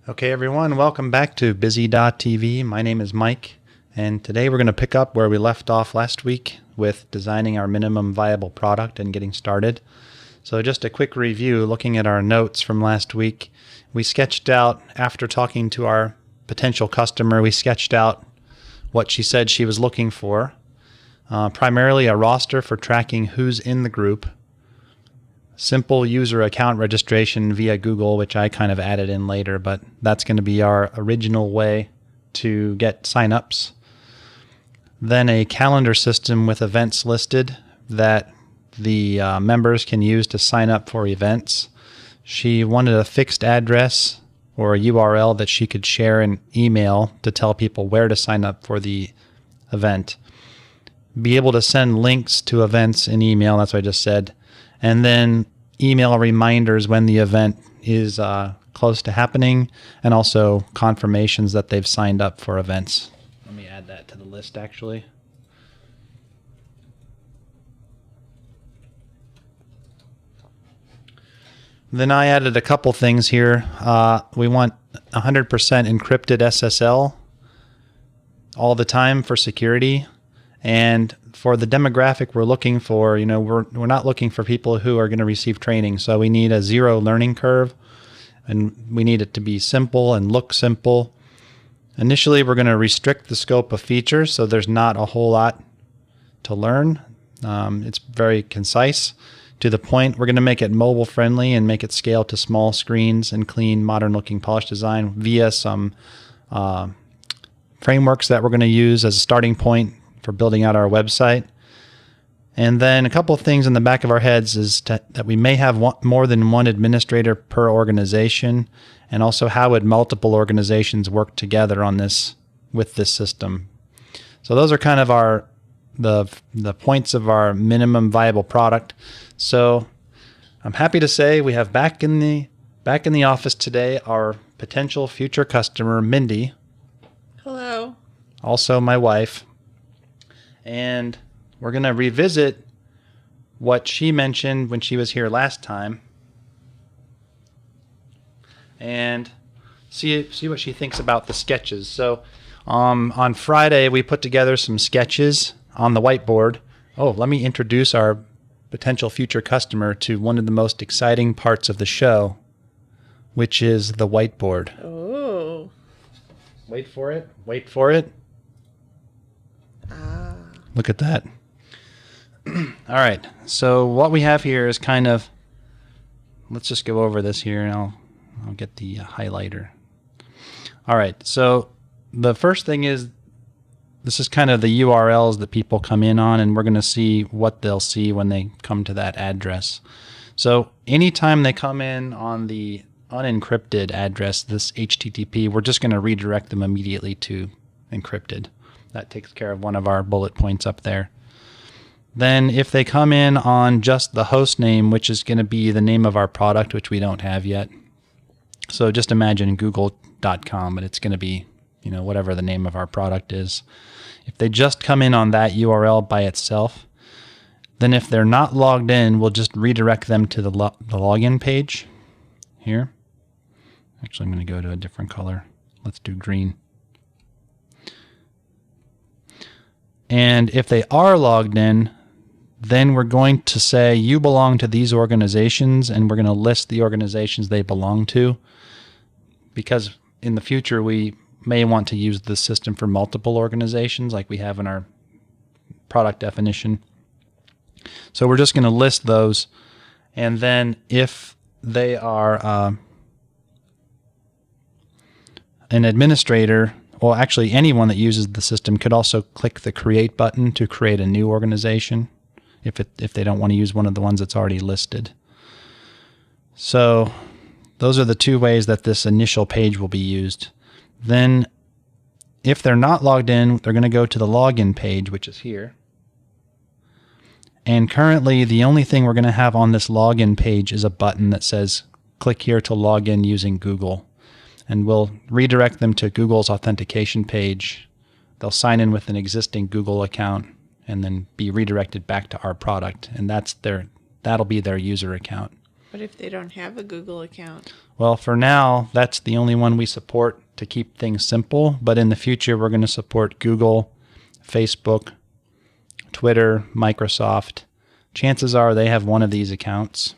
Okay, everyone, welcome back to bizzy.tv. My name is Mike, and today we're going to pick up where we left off last week with designing our minimum viable product and getting started. So just a quick review, looking at our notes from last week, we sketched out, after talking to our potential customer, we sketched out what she said she was looking for, primarily a roster for tracking who's in the group, simple user account registration via Google, which I kind of added in later, but that's going to be our original way to get signups. Then a calendar system with events listed that the members can use to sign up for events. She wanted a fixed address or a URL that she could share in email to tell people where to sign up for the event. Be able to send links to events in email, that's what I just said. And then email reminders when the event is close to happening, and also confirmations that they've signed up for events. Let me add that to the list, actually. Then I added a couple things here. We want 100% encrypted SSL all the time for security. And for the demographic we're looking for, we're not looking for people who are going to receive training. So we need a zero learning curve, and we need it to be simple and look simple. Initially, we're going to restrict the scope of features, so there's not a whole lot to learn. It's very concise, to the point. We're going to make it mobile friendly and make it scale to small screens and clean, modern looking polish design via some frameworks that we're going to use as a starting point for building out our website. And then a couple of things in the back of our heads is that we may have more than one administrator per organization, and also how would multiple organizations work together on this with this system. So those are kind of the points of our minimum viable product. So I'm happy to say we have back in the office today our potential future customer, Mindy. Hello. Also my wife. And we're going to revisit what she mentioned when she was here last time and see what she thinks about the sketches. So on Friday, we put together some sketches on the whiteboard. Oh, let me introduce our potential future customer to one of the most exciting parts of the show, which is the whiteboard. Oh. Wait for it. Wait for it. Look at that. All right. So what we have here is kind of, let's just go over this here, and I'll get the highlighter. All right. So the first thing is, this is kind of the URLs that people come in on, and we're going to see what they'll see when they come to that address. So anytime they come in on the unencrypted address, this HTTP, we're just going to redirect them immediately to encrypted. That takes care of one of our bullet points up there. Then if they come in on just the host name, which is going to be the name of our product, which we don't have yet. So just imagine google.com, but it's going to be, whatever the name of our product is. If they just come in on that URL by itself, then if they're not logged in, we'll just redirect them to the login page here. Actually, I'm going to go to a different color. Let's do green. And if they are logged in, then we're going to say you belong to these organizations, and we're going to list the organizations they belong to, because in the future we may want to use the system for multiple organizations like we have in our product definition. So we're just going to list those, and then if they are an administrator, well, actually anyone that uses the system could also click the create button to create a new organization if they don't want to use one of the ones that's already listed. So those are the two ways that this initial page will be used. Then if they're not logged in, they're going to go to the login page, which is here. And currently the only thing we're going to have on this login page is a button that says click here to log in using Google. And we'll redirect them to Google's authentication page. They'll sign in with an existing Google account and then be redirected back to our product. And that'll be their user account. What if they don't have a Google account? Well, for now, that's the only one we support to keep things simple. But in the future, we're going to support Google, Facebook, Twitter, Microsoft. Chances are they have one of these accounts.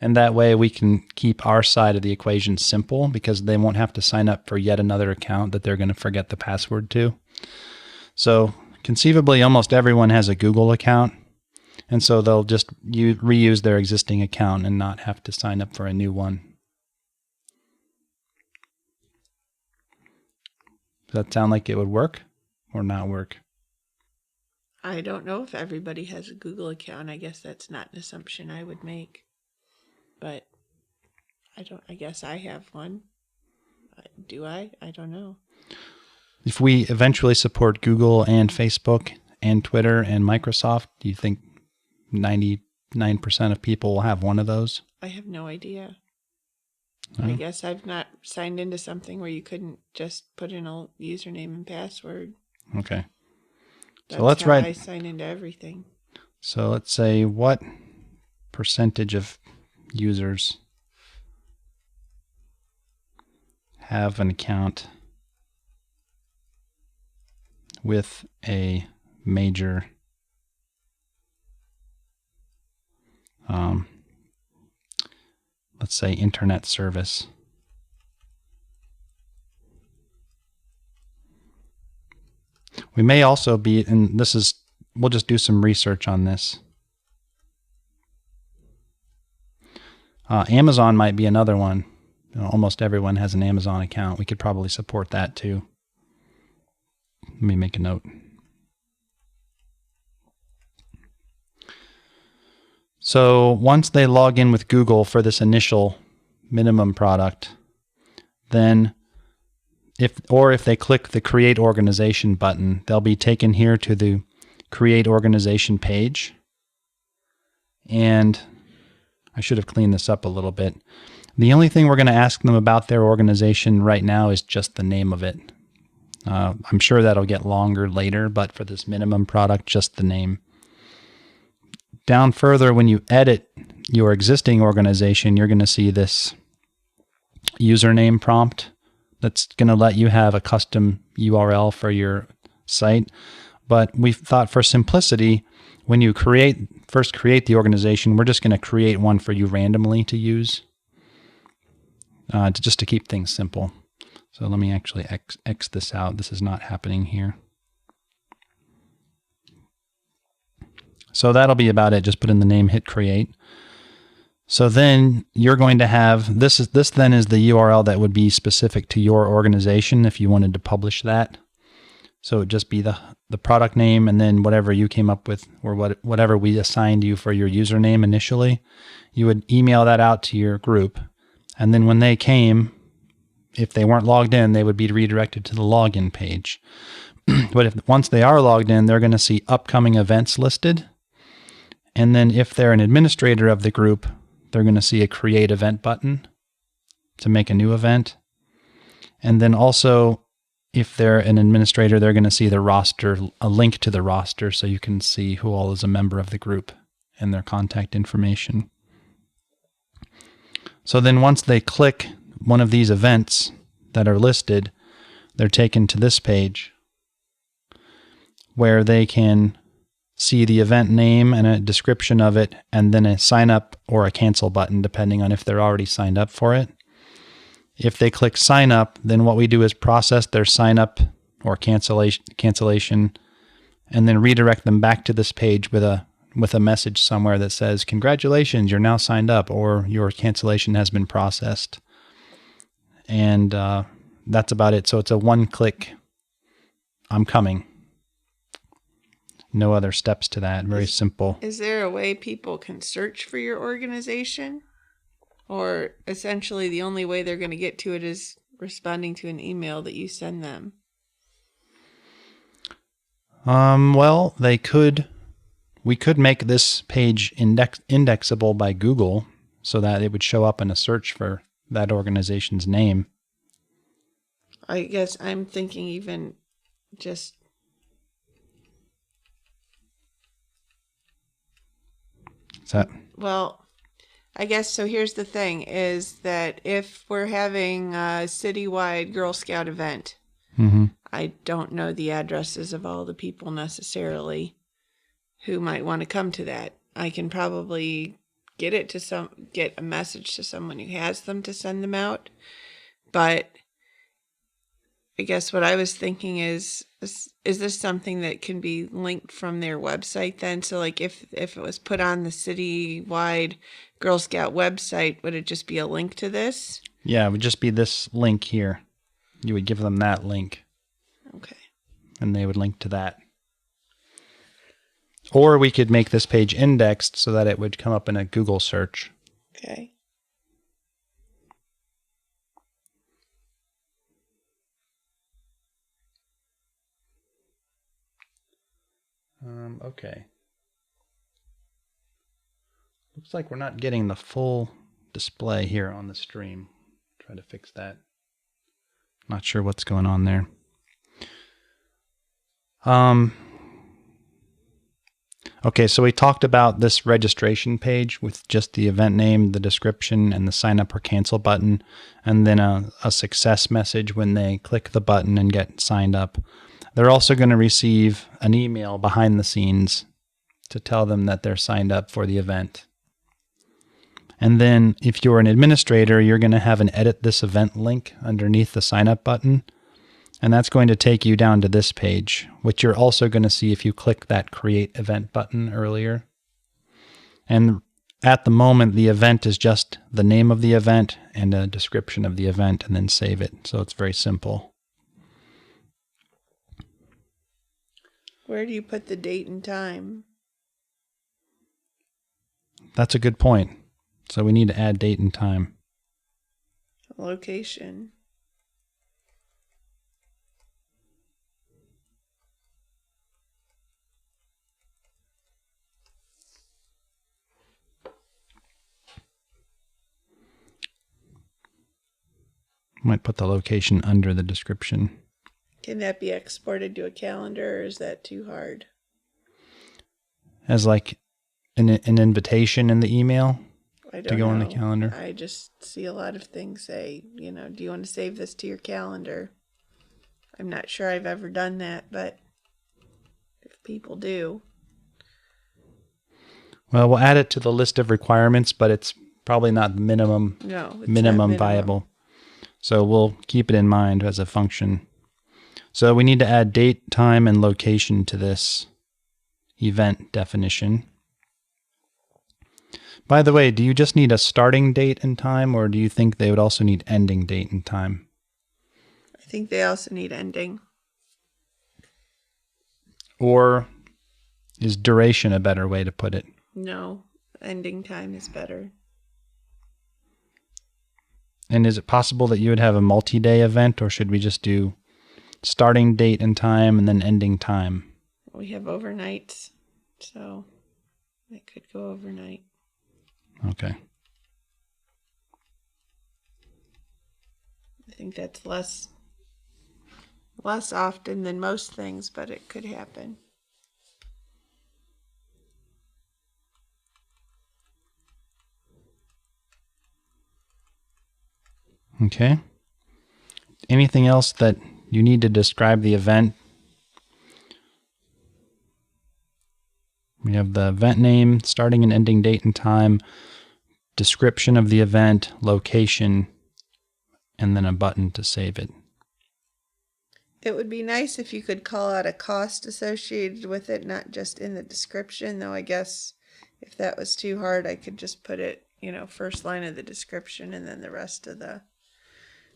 And that way we can keep our side of the equation simple because they won't have to sign up for yet another account that they're going to forget the password to. So conceivably, almost everyone has a Google account. And so they'll just reuse their existing account and not have to sign up for a new one. Does that sound like it would work or not work? I don't know if everybody has a Google account. I guess that's not an assumption I would make. But I guess I have one. Do I? I don't know. If we eventually support Google and Facebook and Twitter and Microsoft, do you think 99% of people will have one of those? I have no idea. Oh. I guess I've not signed into something where you couldn't just put in a username and password. Okay. That's So let's how write. I sign into everything. So let's say what percentage of users have an account with a major let's say internet service. We may also be, and we'll just do some research on this. Amazon might be another one. Almost everyone has an Amazon account. We could probably support that too. Let me make a note. So once they log in with Google for this initial minimum product, then if they click the Create Organization button, they'll be taken here to the Create Organization page. And I should have cleaned this up a little bit. The only thing we're going to ask them about their organization right now is just the name of it. I'm sure that'll get longer later, but for this minimum product, just the name. Down further, when you edit your existing organization, you're going to see this username prompt that's going to let you have a custom URL for your site. But we thought for simplicity, when you first create the organization, we're just going to create one for you randomly to use, just to keep things simple. So let me actually X this out. This is not happening here. So that'll be about it. Just put in the name, hit create. So then you're going to have, this then is the URL that would be specific to your organization if you wanted to publish that. So it would just be the product name and then whatever you came up with or whatever we assigned you for your username initially. You would email that out to your group. And then when they came, if they weren't logged in, they would be redirected to the login page. But once they are logged in, they're going to see upcoming events listed. And then if they're an administrator of the group, they're going to see a create event button to make a new event. And then also, if they're an administrator, they're going to see the roster, a link to the roster, so you can see who all is a member of the group and their contact information. So then once they click one of these events that are listed, they're taken to this page where they can see the event name and a description of it, and then a sign up or a cancel button, depending on if they're already signed up for it. If they click sign up, then what we do is process their sign up or cancellation, and then redirect them back to this page with a message somewhere that says, "Congratulations, you're now signed up," or "Your cancellation has been processed." And that's about it. So it's a one-click, "I'm coming." No other steps to that. Very simple. Is there a way people can search for your organization? Or essentially the only way they're going to get to it is responding to an email that you send them? Well, we could make this page indexable by Google so that it would show up in a search for that organization's name. I guess I'm thinking even just... Is that? Well, I guess so. Here's the thing is that if we're having a citywide Girl Scout event, Mm-hmm. I don't know the addresses of all the people necessarily who might want to come to that. I can probably get a message to someone who has them to send them out. But I guess what I was thinking is this something that can be linked from their website then? So like if it was put on the citywide Girl Scout website, would it just be a link to this? Yeah, it would just be this link here. You would give them that link. Okay. And they would link to that. Or we could make this page indexed so that it would come up in a Google search. Okay. Okay. Looks like we're not getting the full display here on the stream. Try to fix that. Not sure what's going on there. Okay, so we talked about this registration page with just the event name, the description, and the sign up or cancel button, and then a success message when they click the button and get signed up. They're also going to receive an email behind the scenes to tell them that they're signed up for the event. And then if you're an administrator, you're going to have an edit this event link underneath the sign up button. And that's going to take you down to this page, which you're also going to see if you click that create event button earlier. And at the moment, the event is just the name of the event and a description of the event, and then save it. So it's very simple. Where do you put the date and time? That's a good point. So we need to add date and time. Location. Might put the location under the description. Can that be exported to a calendar, or is that too hard? As like an invitation in the email to go on the calendar? I just see a lot of things say, do you want to save this to your calendar? I'm not sure I've ever done that, but if people do. Well, we'll add it to the list of requirements, but it's probably not minimum viable. So we'll keep it in mind as a function. So we need to add date, time, and location to this event definition. By the way, do you just need a starting date and time, or do you think they would also need ending date and time? I think they also need ending. Or is duration a better way to put it? No, ending time is better. And is it possible that you would have a multi-day event, or should we just do starting date and time and then ending time? We have overnights, so it could go overnight. Okay. I think that's less often than most things, but it could happen. Okay. Anything else that you need to describe the event? We have the event name, starting and ending date and time, description of the event, location, and then a button to save it. It would be nice if you could call out a cost associated with it, not just in the description, though I guess if that was too hard, I could just put it, first line of the description and then the rest of the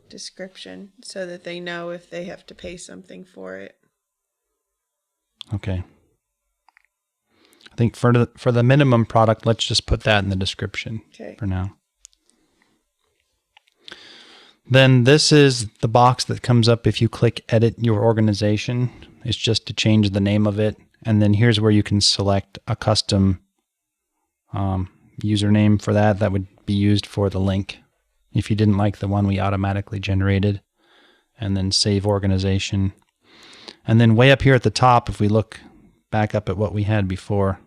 description so that they know if they have to pay something for it. Okay. I think for the minimum product, let's just put that in the description for now. Then this is the box that comes up if you click Edit Your Organization. It's just to change the name of it. And then here's where you can select a custom username for that. That would be used for the link if you didn't like the one we automatically generated. And then Save Organization. And then way up here at the top, if we look back up at what we had before,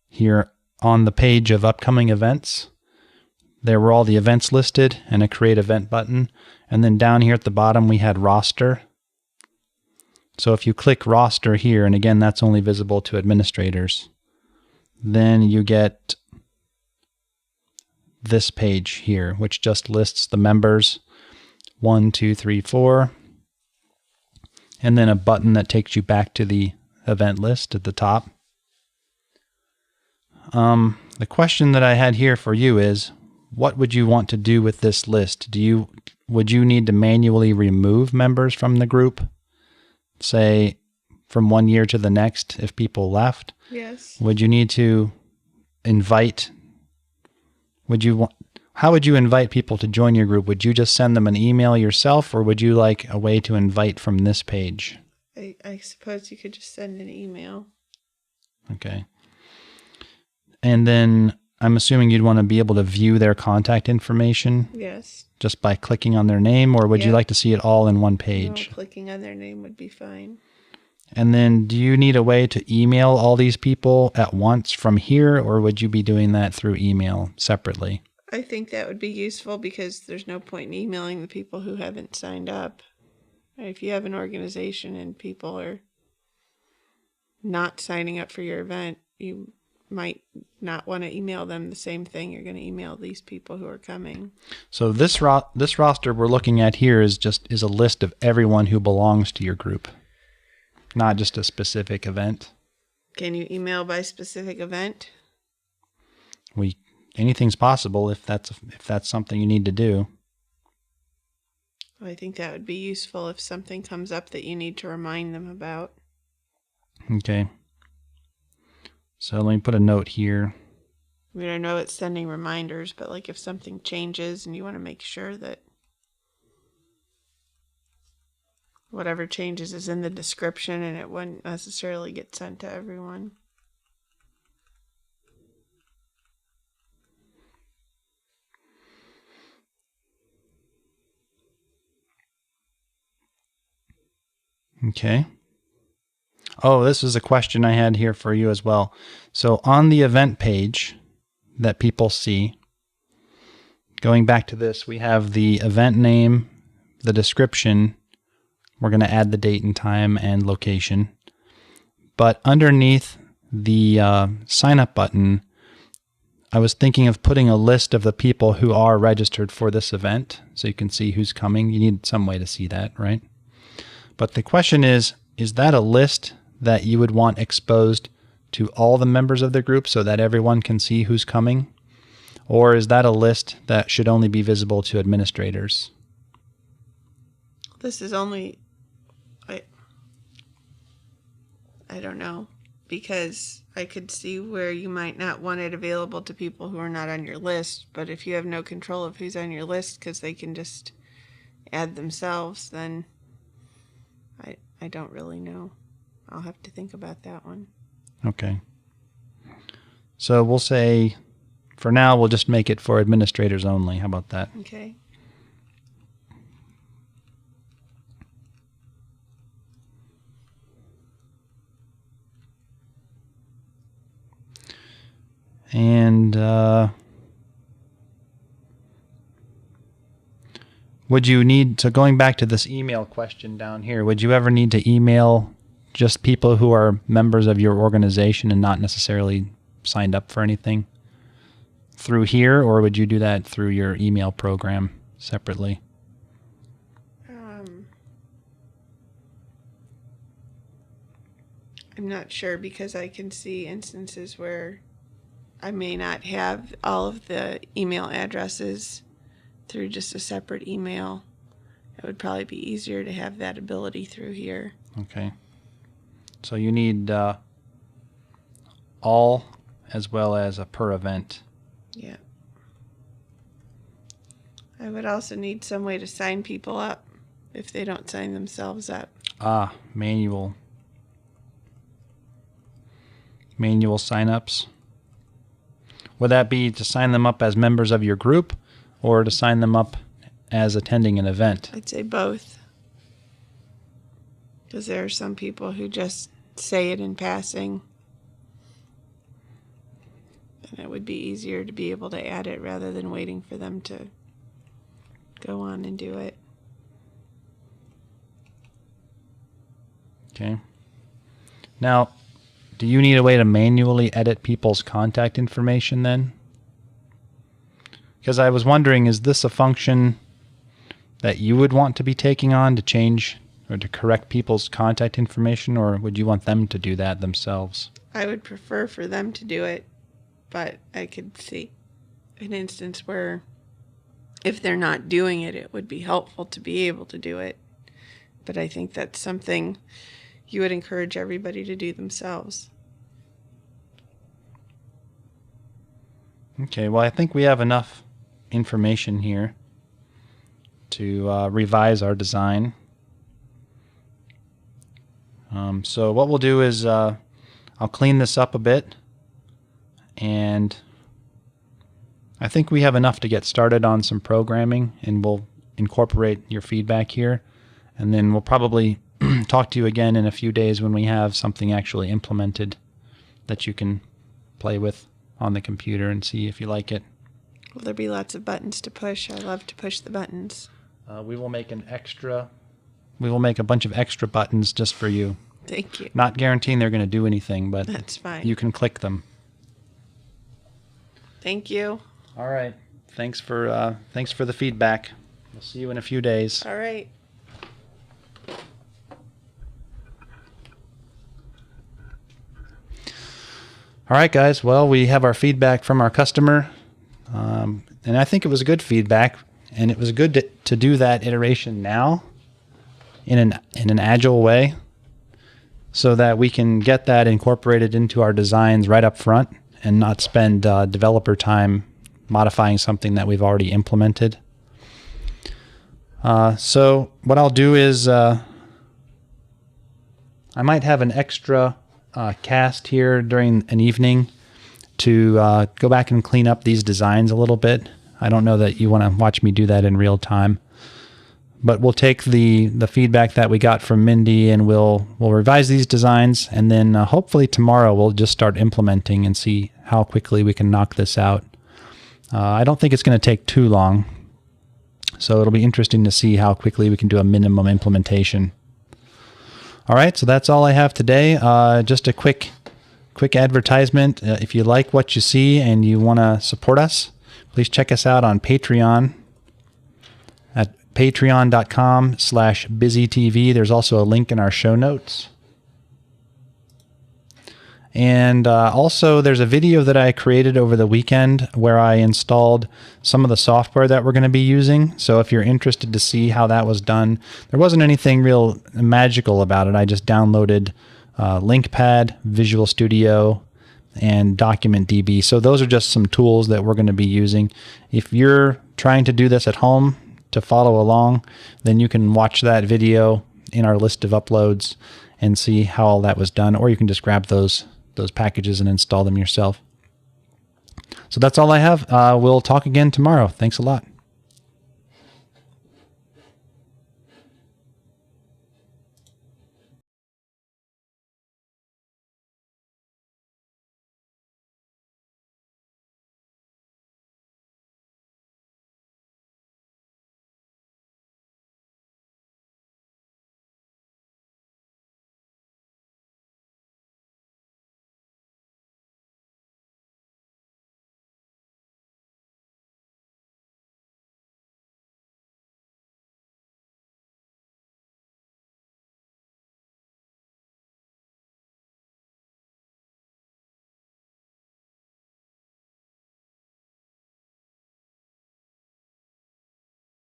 here on the page of upcoming events. There were all the events listed and a create event button. And then down here at the bottom, we had roster. So if you click roster here, and again, that's only visible to administrators, then you get this page here, which just lists the members 1, 2, 3, 4, and then a button that takes you back to the event list at the top. The question that I had here for you is, what would you want to do with this list? Would you need to manually remove members from the group, say from one year to the next if people left? Yes. Would you need to invite? How would you invite people to join your group? Would you just send them an email yourself, or would you like a way to invite from this page? I suppose you could just send an email. Okay. And then I'm assuming you'd want to be able to view their contact information. Yes. Just by clicking on their name, or would you like to see it all in one page? No, clicking on their name would be fine. And then do you need a way to email all these people at once from here, or would you be doing that through email separately? I think that would be useful because there's no point in emailing the people who haven't signed up. If you have an organization and people are not signing up for your event, you might not want to email them the same thing you're going to email these people who are coming. So this roster we're looking at here is a list of everyone who belongs to your group, not just a specific event. Can you email by specific event? Anything's possible if that's something you need to do. I think that would be useful if something comes up that you need to remind them about. Okay. So let me put a note here. I know it's sending reminders, but like if something changes and you want to make sure that whatever changes is in the description and it wouldn't necessarily get sent to everyone. Okay. Oh, this is a question I had here for you as well. So on the event page that people see, going back to this, we have the event name, the description. We're going to add the date and time and location. But underneath the sign up button, I was thinking of putting a list of the people who are registered for this event so you can see who's coming. You need some way to see that, right? But the question is that a list that you would want exposed to all the members of the group so that everyone can see who's coming? Or is that a list that should only be visible to administrators? This is only, I don't know, because I could see where you might not want it available to people who are not on your list, but if you have no control of who's on your list because they can just add themselves, then I don't really know. I'll have to think about that one. Okay. So we'll say, for now, we'll just make it for administrators only. How about that? Okay. And would you need, so going back to this email question down here, would you ever need to email just people who are members of your organization and not necessarily signed up for anything through here, or would you do that through your email program separately? I'm not sure because I can see instances where I may not have all of the email addresses through just a separate email. It would probably be easier to have that ability through here. Okay. So you need all as well as a per event. Yeah. I would also need some way to sign people up if they don't sign themselves up. Manual signups. Would that be to sign them up as members of your group or to sign them up as attending an event? I'd say both. Because there are some people who just say it in passing. It would be easier to be able to add it rather than waiting for them to go on and do it. Okay. Now, do you need a way to manually edit people's contact information then? Because I was wondering, is this a function that you would want to be taking on to change or to correct people's contact information, or would you want them to do that themselves? I would prefer for them to do it, but I could see an instance where if they're not doing it, it would be helpful to be able to do it. But I think that's something you would encourage everybody to do themselves. Okay, well, I think we have enough information here to revise our design. So what we'll do is I'll clean this up a bit, and I think we have enough to get started on some programming, and we'll incorporate your feedback here, and then we'll probably talk to you again in a few days when we have something actually implemented that you can play with on the computer and see if you like it. Will there be lots of buttons to push? I love to push the buttons. We will make a bunch of extra buttons just for you. Thank you. Not guaranteeing they're going to do anything, but That's fine. you can click them. Thank you. All right. Thanks for the feedback. We'll see you in a few days. All right. All right, guys. Well, we have our feedback from our customer, and I think it was good feedback, and it was good to do that iteration now in an agile way, so that we can get that incorporated into our designs right up front and not spend developer time modifying something that we've already implemented. So what I'll do is I might have an extra cast here during an evening to go back and clean up these designs a little bit. I don't know that you want to watch me do that in real time, but we'll take the feedback that we got from Mindy and we'll revise these designs, and then hopefully tomorrow we'll just start implementing and see how quickly we can knock this out. I don't think it's going to take too long, so it'll be interesting to see how quickly we can do a minimum implementation. All right, so that's all I have today. Just a quick advertisement. If you like what you see and you want to support us, please check us out on Patreon at patreon.com/bizzy.tv. There's also a link in our show notes. And also there's a video that I created over the weekend where I installed some of the software that we're going to be using. So if you're interested to see how that was done, there wasn't anything real magical about it. I just downloaded LinkPad, Visual Studio, and DocumentDB. So those are just some tools that we're going to be using. If you're trying to do this at home to follow along, then you can watch that video in our list of uploads and see how all that was done, or you can just grab those packages and install them yourself. So that's all I have. We'll talk again tomorrow. Thanks a lot.